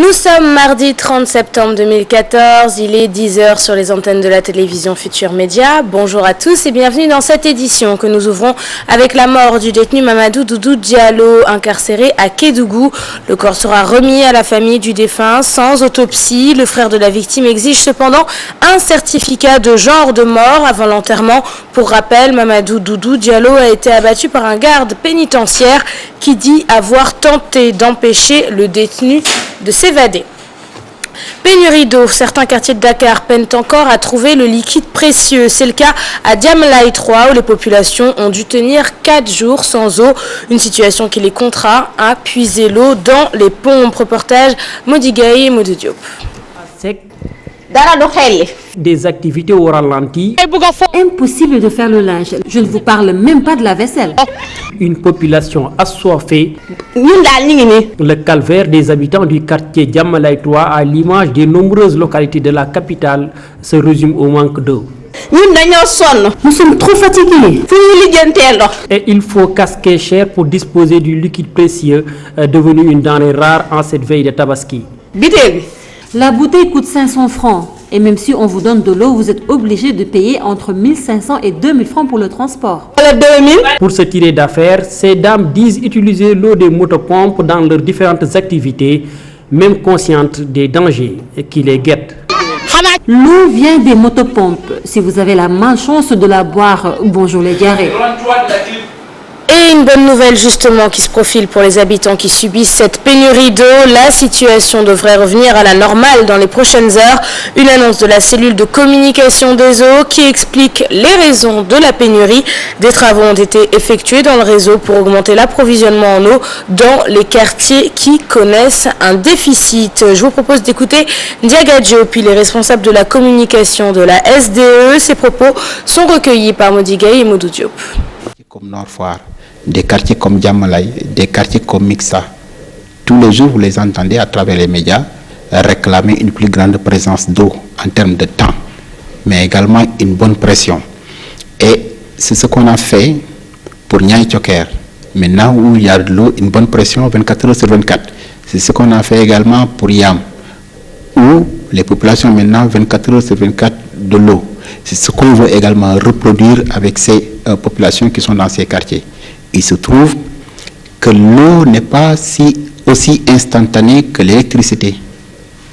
Nous sommes mardi 30 septembre 2014, il est 10h sur les antennes de la télévision Futur Média. Bonjour à tous et bienvenue dans cette édition que nous ouvrons avec la mort du détenu Mamadou Doudou Diallo, incarcéré à Kédougou. Le corps sera remis à la famille du défunt sans autopsie. Le frère de la victime exige cependant un certificat de genre de mort avant l'enterrement. Pour rappel, Mamadou Doudou Diallo a été abattu par un garde pénitentiaire qui dit avoir tenté d'empêcher le détenu de s'évader. Pénurie d'eau. Certains quartiers de Dakar peinent encore à trouver le liquide précieux. C'est le cas à Diamalaye 3 où les populations ont dû tenir 4 jours sans eau. Une situation qui les contraint à puiser l'eau dans les pompes. Reportage Modigaï et Modou Diop. Des activités au ralenti. Impossible de faire le linge. Je ne vous parle même pas de la vaisselle. Une population assoiffée. Le calvaire des habitants du quartier Diamalaye 3 à l'image des nombreuses localités de la capitale se résume au manque d'eau. Nous sommes trop fatigués. Et il faut casquer cher pour disposer du liquide précieux devenu une denrée rare en cette veille de Tabaski. La bouteille coûte 500 francs. Et même si on vous donne de l'eau, vous êtes obligé de payer entre 1500 et 2000 francs pour le transport. Pour se tirer d'affaires, ces dames disent utiliser l'eau des motopompes dans leurs différentes activités, même conscientes des dangers qui les guettent. L'eau vient des motopompes. Si vous avez la malchance de la boire, bonjour les diarrhées. Et une bonne nouvelle justement qui se profile pour les habitants qui subissent cette pénurie d'eau. La situation devrait revenir à la normale dans les prochaines heures. Une annonce de la cellule de communication des eaux qui explique les raisons de la pénurie. Des travaux ont été effectués dans le réseau pour augmenter l'approvisionnement en eau dans les quartiers qui connaissent un déficit. Je vous propose d'écouter Ndiagadjo, puis les responsables de la communication de la SDE. Ces propos sont recueillis par Modigaï et Modou Diop. Comme Nord Foire, des quartiers comme Diamalaye, des quartiers comme Mixa. Tous les jours, vous les entendez à travers les médias réclamer une plus grande présence d'eau en termes de temps, mais également une bonne pression. Et c'est ce qu'on a fait pour Niayes Thioker. Maintenant où il y a de l'eau, une bonne pression 24 heures sur 24. C'est ce qu'on a fait également pour Yam, où les populations maintenant 24 heures sur 24 de l'eau. C'est ce qu'on veut également reproduire avec ces populations qui sont dans ces quartiers. Il se trouve que l'eau n'est pas aussi instantanée que l'électricité,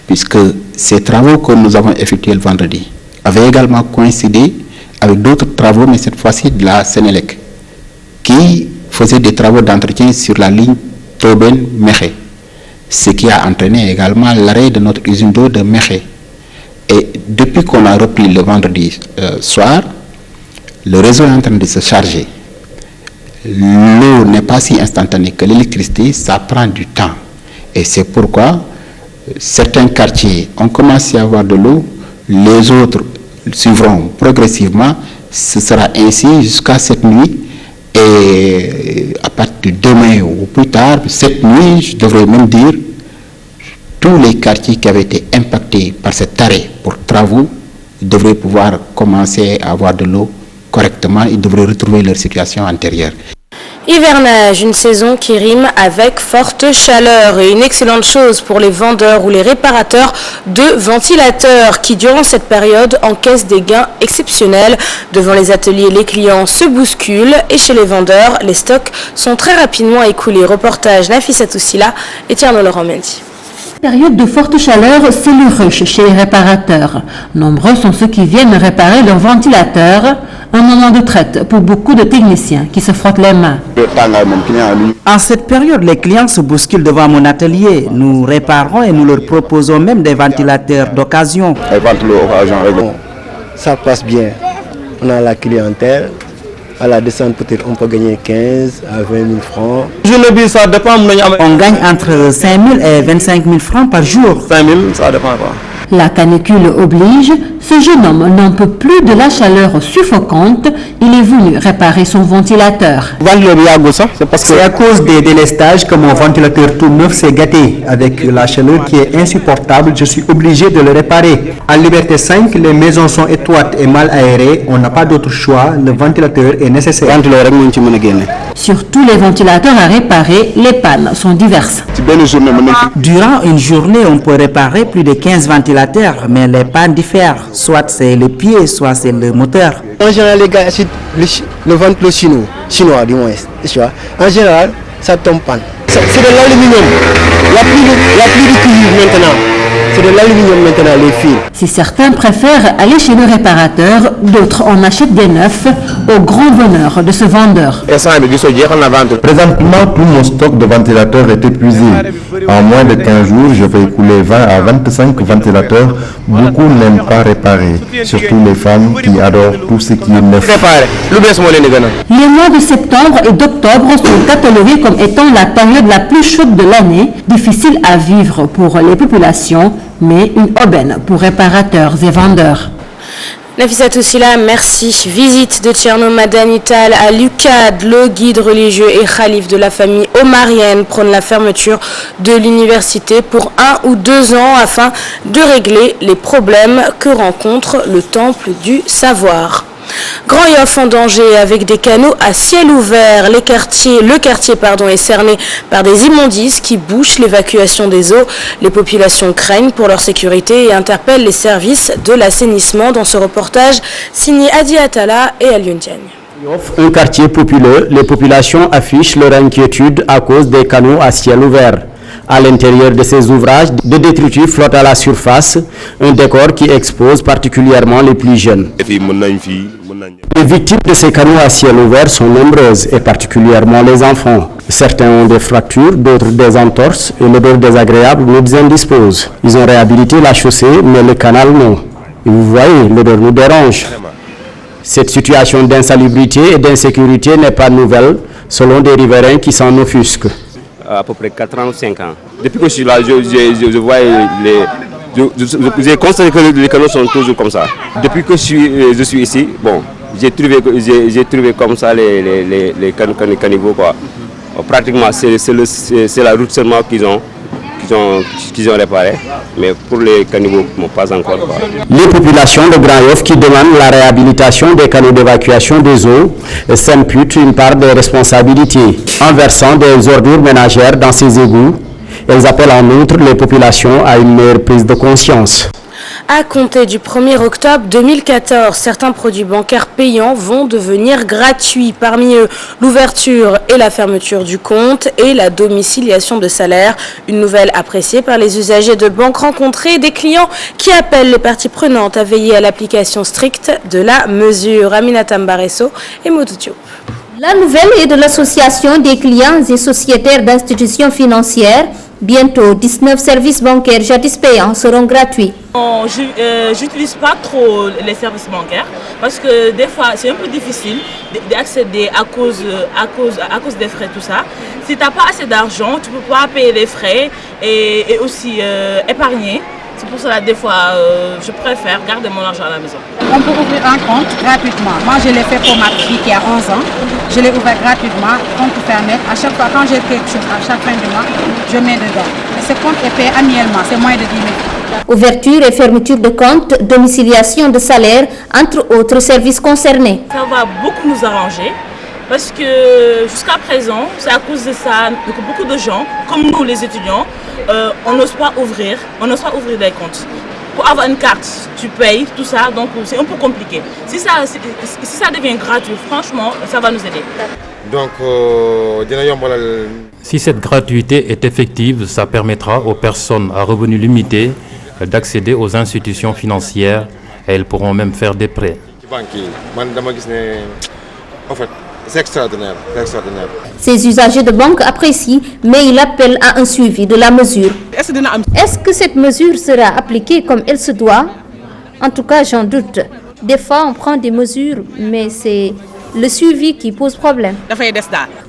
puisque ces travaux que nous avons effectués le vendredi avaient également coïncidé avec d'autres travaux, mais cette fois-ci de la Sénélec, qui faisait des travaux d'entretien sur la ligne Toben-Mekhe, ce qui a entraîné également l'arrêt de notre usine d'eau de Mekhe. Et depuis qu'on a repris le vendredi soir, le réseau est en train de se charger. L'eau n'est pas si instantanée que l'électricité, ça prend du temps. Et c'est pourquoi certains quartiers ont commencé à avoir de l'eau, les autres suivront progressivement. Ce sera ainsi jusqu'à cette nuit. Et à partir de demain ou plus tard, cette nuit, je devrais même dire, tous les quartiers qui avaient été impactés par cet arrêt pour travaux devraient pouvoir commencer à avoir de l'eau correctement. Ils devraient retrouver leur situation antérieure. Hivernage, une saison qui rime avec forte chaleur et une excellente chose pour les vendeurs ou les réparateurs de ventilateurs qui, durant cette période, encaissent des gains exceptionnels. Devant les ateliers, les clients se bousculent et chez les vendeurs, les stocks sont très rapidement écoulés. Reportage Nafissa Toussila et Tierno Laurent Mendy. Période de forte chaleur, c'est le rush chez les réparateurs. Nombreux sont ceux qui viennent réparer leurs ventilateurs. Un moment de traite pour beaucoup de techniciens qui se frottent les mains. En cette période, les clients se bousculent devant mon atelier. Nous réparons et nous leur proposons même des ventilateurs d'occasion. Ça passe bien. On a la clientèle. À la descente, peut-être on peut gagner 15 à 20 000 francs. Je le dis, ça dépend. On gagne entre 5 000 et 25 000 francs par jour. 5 000, ça dépend pas. La canicule oblige, ce jeune homme n'en peut plus de la chaleur suffocante. Il est venu réparer son ventilateur. C'est à cause des délestages que mon ventilateur tout neuf s'est gâté. Avec la chaleur qui est insupportable, je suis obligé de le réparer. À Liberté 5, les maisons sont étroites et mal aérées. On n'a pas d'autre choix. Le ventilateur est nécessaire. Sur tous les ventilateurs à réparer, les pannes sont diverses. Durant une journée, on peut réparer plus de 15 ventilateurs, mais les pannes diffèrent. Soit c'est le pied, soit c'est le moteur. En général, les gars, c'est le ventilo chinois du moins. Tu vois. En général, ça tombe panne. C'est de l'aluminium. Il n'y a plus de cuivre maintenant. C'est de l'aluminium maintenant, les fils. Si certains préfèrent aller chez le réparateur, d'autres en achètent des neufs, au grand bonheur de ce vendeur. Présentement, tout mon stock de ventilateurs est épuisé. En moins de 15 jours, je vais écouler 20 à 25 ventilateurs. Beaucoup n'aiment pas réparer, surtout les femmes qui adorent tout ce qui est neuf. Les mois de septembre et d'octobre sont catalogués comme étant la période la plus chaude de l'année, difficile à vivre pour les populations, mais une aubaine pour réparateurs et vendeurs. Nafissa Toussila, merci. Visite de Tcherno Madanital à l'UCAD. Le guide religieux et khalif de la famille omarienne prône la fermeture de l'université pour 1 ou 2 ans afin de régler les problèmes que rencontre le temple du savoir. Grand Yoff en danger avec des canaux à ciel ouvert. Le quartier est cerné par des immondices qui bouchent l'évacuation des eaux. Les populations craignent pour leur sécurité et interpellent les services de l'assainissement. Dans ce reportage signé Adi Atala et Alioune Diagne. Un quartier populeux, les populations affichent leur inquiétude à cause des canaux à ciel ouvert. À l'intérieur de ces ouvrages, des détritus flottent à la surface, un décor qui expose particulièrement les plus jeunes. Les victimes de ces canaux à ciel ouvert sont nombreuses, et particulièrement les enfants. Certains ont des fractures, d'autres des entorses, et l'odeur désagréable nous indispose. Ils ont réhabilité la chaussée, mais le canal non. Et vous voyez, l'odeur nous dérange. Cette situation d'insalubrité et d'insécurité n'est pas nouvelle, selon des riverains qui s'en offusquent. À peu près 4 ans ou 5 ans. Depuis que je suis là, je vois j'ai constaté que les canaux sont toujours comme ça. Depuis que je suis ici, bon, j'ai trouvé comme ça les caniveaux, quoi. Pratiquement, c'est la route seulement qu'ils ont réparé, mais pour les caniveaux, bon, pas encore, quoi. Les populations de Grand Yoff qui demandent la réhabilitation des canaux d'évacuation des eaux s'imputent une part des responsabilités en versant des ordures ménagères dans ces égouts. Elles appellent en outre les populations à une meilleure prise de conscience. À compter du 1er octobre 2014, certains produits bancaires payants vont devenir gratuits. Parmi eux, l'ouverture et la fermeture du compte et la domiciliation de salaire. Une nouvelle appréciée par les usagers de banques rencontrés, des clients qui appellent les parties prenantes à veiller à l'application stricte de la mesure. Aminata Mbaresso et Moutoudio. La nouvelle est de l'association des clients et sociétaires d'institutions financières. Bientôt, 19 services bancaires jadis payants seront gratuits. J'utilise pas trop les services bancaires parce que des fois c'est un peu difficile d'accéder à cause des frais, tout ça. Si tu n'as pas assez d'argent, tu ne peux pas payer les frais et aussi épargner. C'est pour cela des fois je préfère garder mon argent à la maison. On peut ouvrir un compte gratuitement. Moi je l'ai fait pour ma fille qui a 11 ans. Je l'ai ouvert gratuitement, compte fermé. À chaque fois quand j'ai quelque chose, à chaque fin du mois, je mets dedans. Et ce compte est payé annuellement, c'est moins de 10 000. Ouverture et fermeture de compte, domiciliation de salaire, entre autres services concernés. Ça va beaucoup nous arranger. Parce que jusqu'à présent, c'est à cause de ça que beaucoup de gens, comme nous les étudiants, on n'ose pas ouvrir des comptes. Pour avoir une carte, tu payes, tout ça, donc c'est un peu compliqué. Si ça devient gratuit, franchement, ça va nous aider. Donc, si cette gratuité est effective, ça permettra aux personnes à revenus limités d'accéder aux institutions financières et elles pourront même faire des prêts. C'est extraordinaire, c'est extraordinaire. Ces usagers de banque apprécient, mais ils appellent à un suivi de la mesure. Est-ce que cette mesure sera appliquée comme elle se doit? En tout cas, j'en doute. Des fois, on prend des mesures, mais c'est le suivi qui pose problème.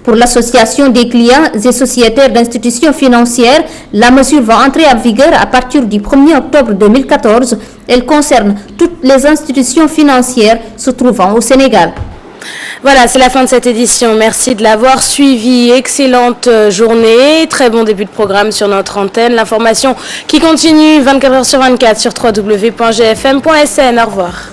Pour l'association des clients et sociétaires d'institutions financières, la mesure va entrer en vigueur à partir du 1er octobre 2014. Elle concerne toutes les institutions financières se trouvant au Sénégal. Voilà, c'est la fin de cette édition. Merci de l'avoir suivi. Excellente journée, très bon début de programme sur notre antenne. L'information qui continue 24h sur 24 sur www.gfm.sn. Au revoir.